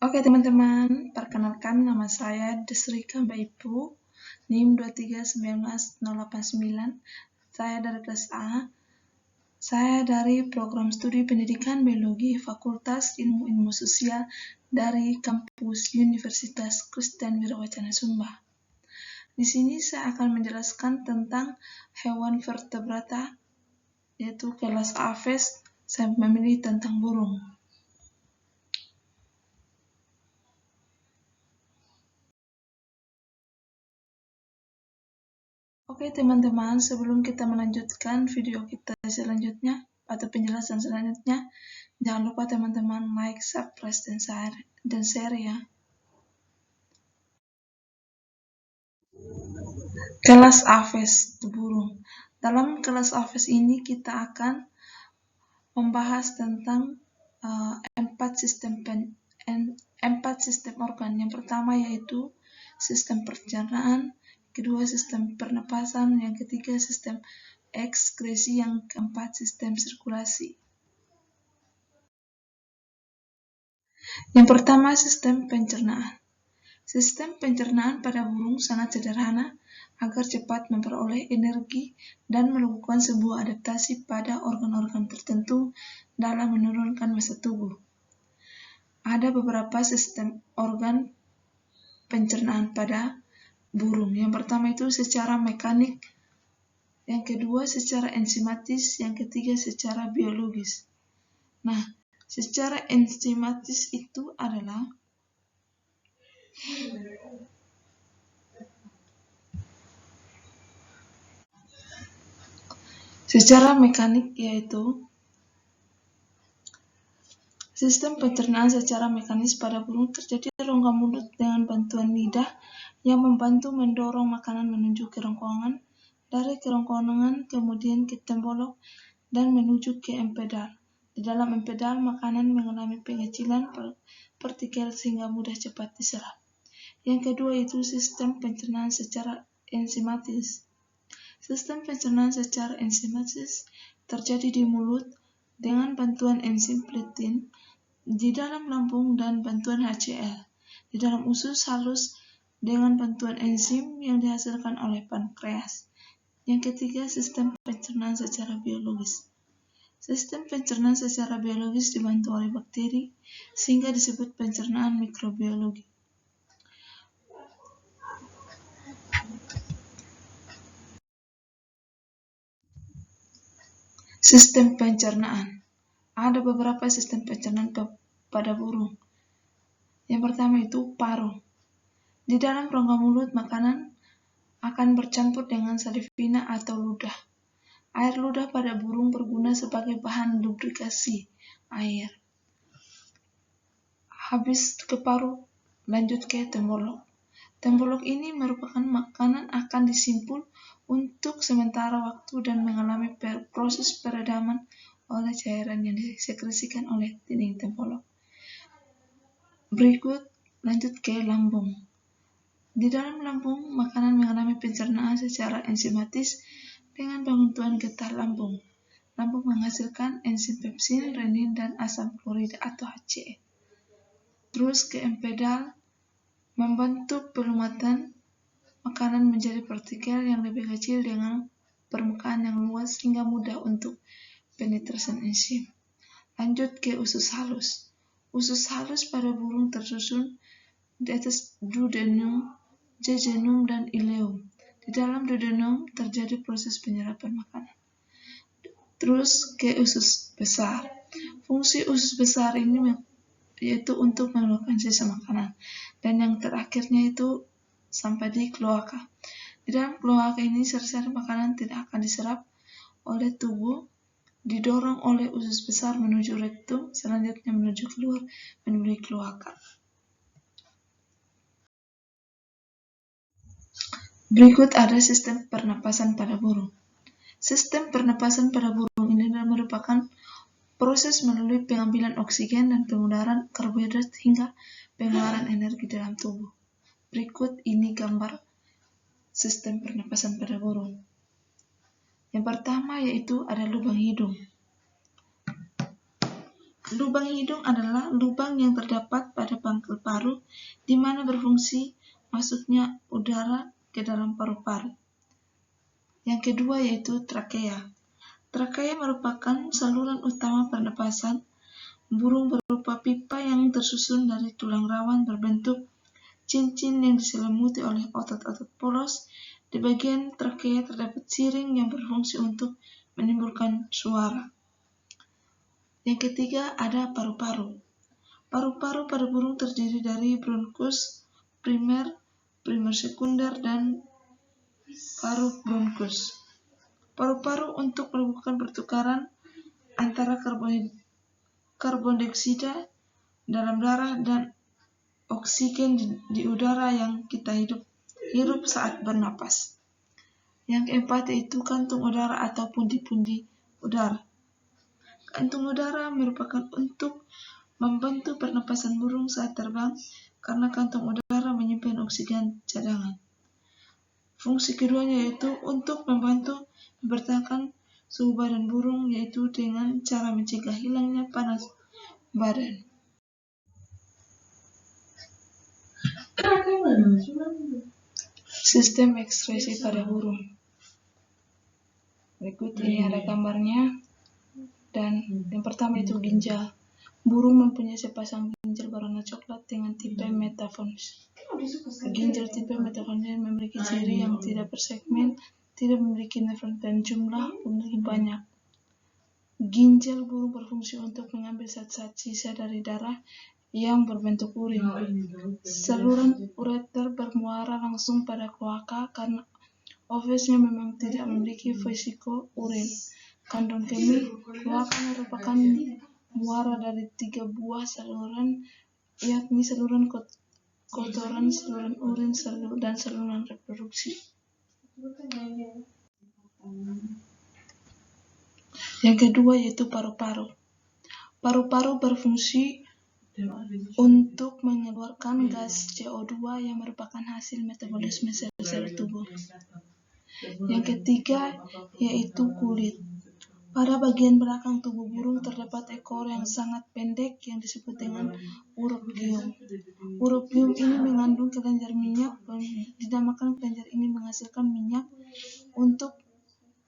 Oke teman-teman, perkenalkan nama saya Desri Kambaipu, NIM 2319089. Saya dari kelas A. Saya dari program studi pendidikan biologi Fakultas Ilmu Sosial dari kampus Universitas Kristen Wirawacana Sumba. Di sini saya akan menjelaskan tentang hewan vertebrata, yaitu kelas Aves. Saya memilih tentang burung. Oke teman-teman, sebelum kita melanjutkan video kita selanjutnya atau penjelasan selanjutnya, jangan lupa teman-teman like, subscribe, dan share ya. Kelas Aves burung. Dalam kelas Aves ini kita akan membahas tentang empat sistem organ. Yang pertama yaitu sistem pencernaan, kedua sistem pernapasan, yang ketiga sistem ekskresi, yang keempat sistem sirkulasi. Yang pertama, sistem pencernaan. Sistem pencernaan pada burung sangat sederhana agar cepat memperoleh energi dan melakukan sebuah adaptasi pada organ-organ tertentu dalam menurunkan massa tubuh. Ada beberapa sistem organ pencernaan pada burung. Yang pertama itu secara mekanik, yang kedua secara enzimatis, yang ketiga secara biologis. Nah, secara enzimatis itu adalah secara mekanik, yaitu sistem pencernaan secara mekanis pada burung terjadi rongga mulut dengan bantuan lidah yang membantu mendorong makanan menuju kerongkongan, dari kerongkongan kemudian ke tembolok dan menuju ke empedal. Di dalam empedal, makanan mengalami pengecilan partikel sehingga mudah cepat diserap. Yang kedua itu sistem pencernaan secara enzimatis. Sistem pencernaan secara enzimatis terjadi di mulut dengan bantuan enzim pektin, di dalam lambung dan bantuan HCl, di dalam usus halus dengan bantuan enzim yang dihasilkan oleh pankreas. Yang ketiga, sistem pencernaan secara biologis. Sistem pencernaan secara biologis dibantu oleh bakteri sehingga disebut pencernaan mikrobiologi. Sistem pencernaan. Ada beberapa sistem pencernaan pada burung. Yang pertama itu paru. Di dalam rongga mulut, makanan akan bercampur dengan salivina atau ludah. Air ludah pada burung berguna sebagai bahan lubrikasi air. Habis ke paru, lanjut ke tembolok. Tembolok ini merupakan makanan akan disimpul untuk sementara waktu dan mengalami proses peredaman oleh cairan yang disekresikan oleh dinding tembolok. Berikut lanjut ke lambung. Di dalam lambung, makanan mengalami pencernaan secara enzimatis dengan bantuan getah lambung. Lambung menghasilkan enzim pepsin, renin, dan asam klorida atau HCl. Terus ke empedal, membantu pelumatan makanan menjadi partikel yang lebih kecil dengan permukaan yang luas hingga mudah untuk penetrasi enzim. Lanjut ke usus halus. Usus halus pada burung tersusun di atas duodenum, jejunum, dan ileum. Di dalam duodenum terjadi proses penyerapan makanan. Terus ke usus besar. Fungsi usus besar ini yaitu untuk mengeluarkan sisa makanan. Dan yang terakhirnya itu sampai di kloaka. Di dalam kloaka ini sisa makanan tidak akan diserap oleh tubuh, didorong oleh usus besar menuju rektum, selanjutnya menuju keluar melalui kloaka. Berikut ada sistem pernapasan pada burung. Sistem pernapasan pada burung ini merupakan proses melalui pengambilan oksigen dan pengudaran karbohidrat hingga pengeluaran energi dalam tubuh. Berikut ini gambar sistem pernapasan pada burung. Yang pertama yaitu ada lubang hidung. Lubang hidung adalah lubang yang terdapat pada pangkal paru di mana berfungsi masuknya udara ke dalam paru-paru. Yang kedua yaitu trakea. Trakea merupakan saluran utama pernapasan burung berupa pipa yang tersusun dari tulang rawan berbentuk cincin yang diselimuti oleh otot-otot polos. Di bagian trakea terdapat siring yang berfungsi untuk menimbulkan suara. Yang ketiga ada paru-paru. Paru-paru pada burung terdiri dari bronkus primer, primer sekunder, dan paru bronkus. Paru-paru untuk melakukan pertukaran antara karbon dioksida dalam darah dan oksigen di udara yang kita hirup saat bernapas. Yang keempat yaitu kantung udara atau pundi-pundi udara. Kantung udara merupakan untuk membantu pernapasan burung saat terbang karena kantung udara menyimpan oksigen cadangan. Fungsi keduanya yaitu untuk membantu mempertahankan suhu badan burung, yaitu dengan cara mencegah hilangnya panas badan. Sistem ekskresi pada burung. Berikut ini ada gambarnya. Dan yang pertama itu ginjal. Burung mempunyai sepasang ginjal berwarna coklat dengan tipe metafonus. Ginjal tipe metafonus memiliki ciri yang tidak bersegmen, tidak memiliki nefron, dan jumlah lebih banyak. Ginjal burung berfungsi untuk mengambil zat-zat sisa dari darah yang berbentuk urin. Saluran ureter bermuara langsung pada kloaka karena ovesnya memang tidak memiliki vesiko urin. Kandung kemih, kloaka merupakan muara dari 3 buah saluran, yakni saluran kotoran, saluran urin, dan saluran reproduksi. Yang kedua yaitu paru-paru. Paru-paru berfungsi untuk mengeluarkan gas CO2 yang merupakan hasil metabolisme sel-sel tubuh. Yang ketiga yaitu kulit. Pada bagian belakang tubuh burung terdapat ekor yang sangat pendek yang disebut dengan urup gium. Urup gium ini mengandung kelenjar minyak dan dinamakan kelenjar ini menghasilkan minyak untuk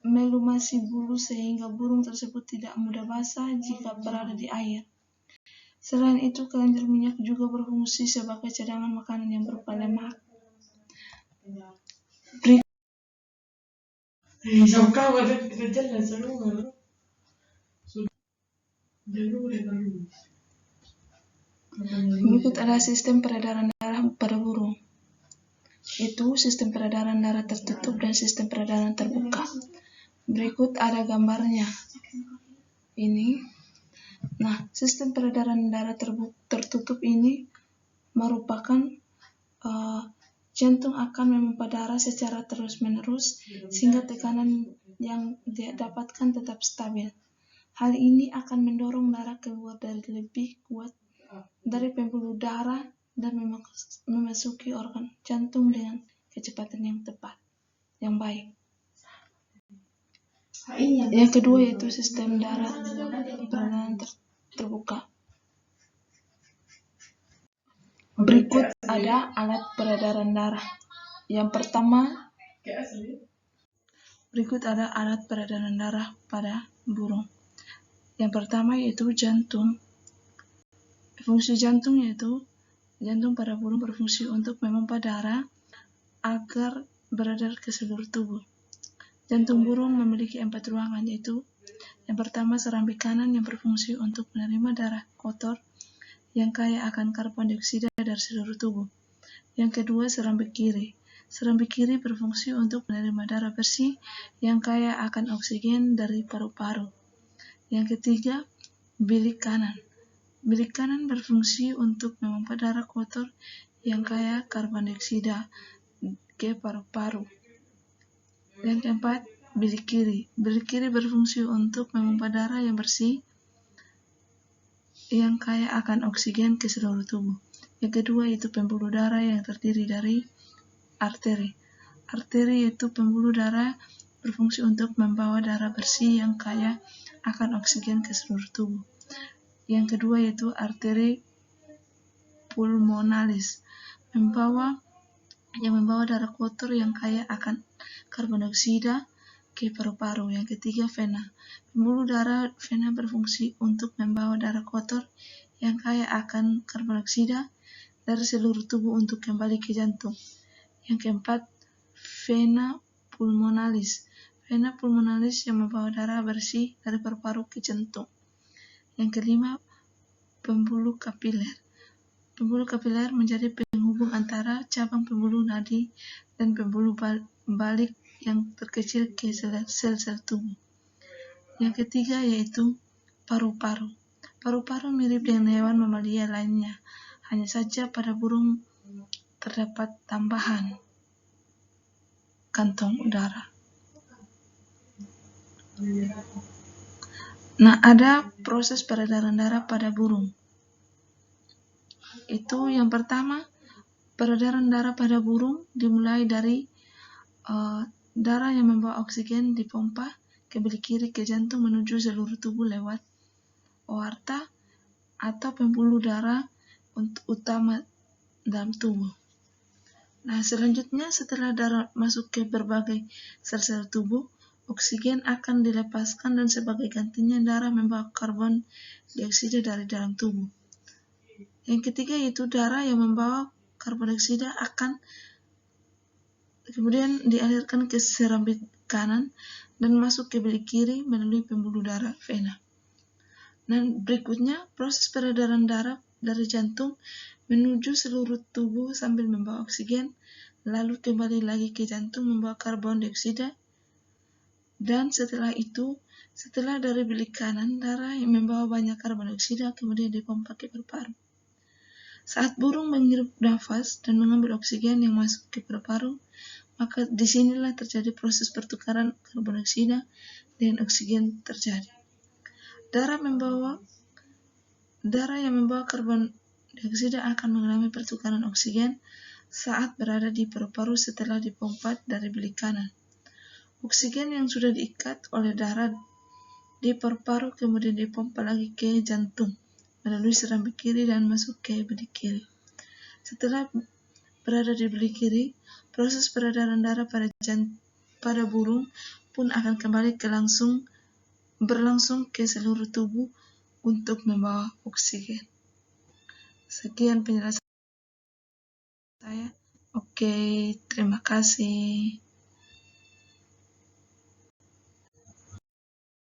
melumasi bulu sehingga burung tersebut tidak mudah basah jika berada di air. Selain itu, kelenjar minyak juga berfungsi sebagai cadangan makanan yang berupa lemak. Berikut ada sistem peredaran darah pada burung. Itu sistem peredaran darah tertutup dan sistem peredaran terbuka. Berikut ada gambarnya. Ini. Nah, sistem peredaran darah tertutup ini merupakan jantung akan memompa darah secara terus-menerus sehingga tekanan yang didapatkan tetap stabil. Hal ini akan mendorong darah keluar dari lebih kuat dari pembuluh darah dan memasuki organ jantung dengan kecepatan yang tepat, yang baik. Yang kedua yaitu sistem darah peredaran terbuka. Berikut ada alat peredaran darah. Yang pertama, berikut ada alat peredaran darah pada burung. Yang pertama yaitu jantung. Fungsi jantung yaitu jantung pada burung berfungsi untuk memompa darah agar beredar ke seluruh tubuh. Jantung burung memiliki 4 ruangan, yaitu yang pertama serambi kanan yang berfungsi untuk menerima darah kotor yang kaya akan karbon dioksida dari seluruh tubuh. Yang kedua serambi kiri. Serambi kiri berfungsi untuk menerima darah bersih yang kaya akan oksigen dari paru-paru. Yang ketiga bilik kanan. Bilik kanan berfungsi untuk memompa darah kotor yang kaya karbon dioksida ke paru-paru. Yang keempat, bilik kiri. Bilik kiri berfungsi untuk memompa darah yang bersih yang kaya akan oksigen ke seluruh tubuh. Yang kedua yaitu pembuluh darah yang terdiri dari arteri. Arteri yaitu pembuluh darah berfungsi untuk membawa darah bersih yang kaya akan oksigen ke seluruh tubuh. Yang kedua yaitu arteri pulmonalis, yang membawa darah kotor yang kaya akan karbon dioksida ke paru-paru. Yang ketiga vena, pembuluh darah. Vena berfungsi untuk membawa darah kotor yang kaya akan karbon dioksida dari seluruh tubuh untuk kembali ke jantung. Yang keempat, vena pulmonalis. Vena pulmonalis yang membawa darah bersih dari paru-paru ke jantung. Yang kelima, pembuluh kapiler. Pembuluh kapiler menjadi penghubung antara cabang pembuluh nadi dan pembuluh balik yang terkecil ke sel-sel tubuh. Yang ketiga yaitu paru-paru. Paru-paru mirip dengan hewan mamalia lainnya, hanya saja pada burung terdapat tambahan kantong udara. Nah, ada proses peredaran darah pada burung. Itu yang pertama, peredaran darah pada burung dimulai dari darah yang membawa oksigen dipompa ke bilik kiri ke jantung menuju seluruh tubuh lewat aorta atau pembuluh darah utama dalam tubuh. Nah, selanjutnya setelah darah masuk ke berbagai sel-sel tubuh, oksigen akan dilepaskan dan sebagai gantinya darah membawa karbon dioksida dari dalam tubuh. Yang ketiga yaitu darah yang membawa karbon dioksida akan kemudian dialirkan ke serabut kanan dan masuk ke bilik kiri melalui pembuluh darah vena. Dan berikutnya proses peredaran darah dari jantung menuju seluruh tubuh sambil membawa oksigen, lalu kembali lagi ke jantung membawa karbon dioksida. Dan setelah itu, setelah dari bilik kanan, darah yang membawa banyak karbon dioksida kemudian dipompa ke paru-paru. Saat burung menghirup nafas dan mengambil oksigen yang masuk ke paru-paru, maka disinilah terjadi proses pertukaran karbon dioksida dengan oksigen terjadi. Darah yang membawa karbon dioksida akan mengalami pertukaran oksigen saat berada di paru-paru setelah dipompa dari bilik kanan. Oksigen yang sudah diikat oleh darah di paru-paru kemudian dipompa lagi ke jantung melalui serabut kiri dan masuk ke bilik kiri. Setelah berada di bilik kiri, proses peredaran darah pada burung pun akan kembali berlangsung ke seluruh tubuh untuk membawa oksigen. Sekian penjelasan saya. Oke, terima kasih.